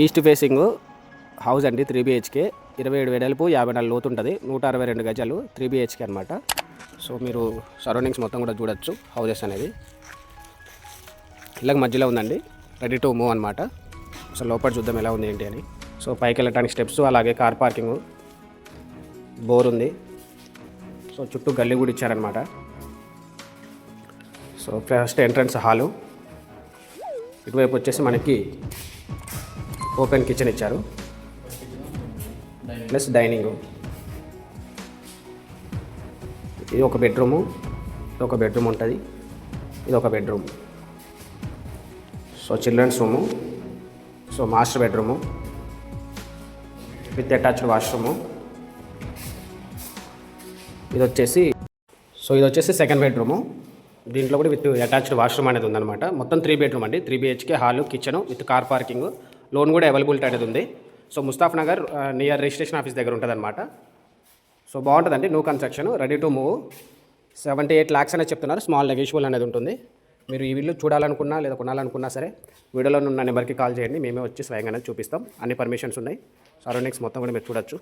East facing house అండి, 3 BHK, 27 వెడల్పు, 54 లోతు ఉంటుంది, 162 గజాలు, 3 BHK అనమాట. సో మీరు సరౌండింగ్స్ మొత్తం కూడా చూడొచ్చు. హౌసెస్ అనేది ఇళ్ళకి మధ్యలో ఉందండి, రెడీ టు మూవ్ అనమాట. అసలు లోపల చూద్దాం ఎలా ఉంది ఏంటి అని. సో పైకి వెళ్ళటానికి స్టెప్స్, అలాగే కార్ పార్కింగ్, బోర్ ఉంది. సో చుట్టూ గల్లీ కూడా ఇచ్చారనమాట. సో ఫస్ట్ ఎంట్రన్స్ హాలు, ఇటువైపు వచ్చేసి మనకి ఓపెన్ కిచెన్ ఇచ్చారు, ప్లస్ డైనింగ్. ఇది ఒక బెడ్రూము, ఇది ఒక బెడ్రూమ్ ఉంటుంది, ఇది ఒక bedroom. So children's room, so master bedroom with attached washroom. ఇది వచ్చేసి సెకండ్ బెడ్రూము. దీంట్లో కూడా విత్ అటాచ్డ్ వాష్రూమ్ అనేది ఉందన్నమాట. మొత్తం 3 బెడ్రూమ్ అండి, 3 BHK, hall, kitchen with car parking. Loan కూడా అవైలబిలిటీ అనేది ఉంది. So Mushtaq Nagar near registration office దగ్గర ఉంటుంది అనమాట. సో బాగుంటుందండి, new construction, ready to move. 78 lakhs అనేది చెప్తున్నారు, స్మాల్ నెగోషియబుల్ అనేది ఉంటుంది. మీరు ఈ ఇల్లు చూడాలనుకున్నా లేదా కొనాలనుకున్నా సరే వీడియోలో ఉన్న నెంబర్కి కాల్ చేయండి, మేమే వచ్చి స్వయంగానే చూపిస్తాం. అన్ని పర్మిషన్స్ ఉన్నాయి, సరౌండింగ్స్ మొత్తం కూడా మీరు చూడొచ్చు.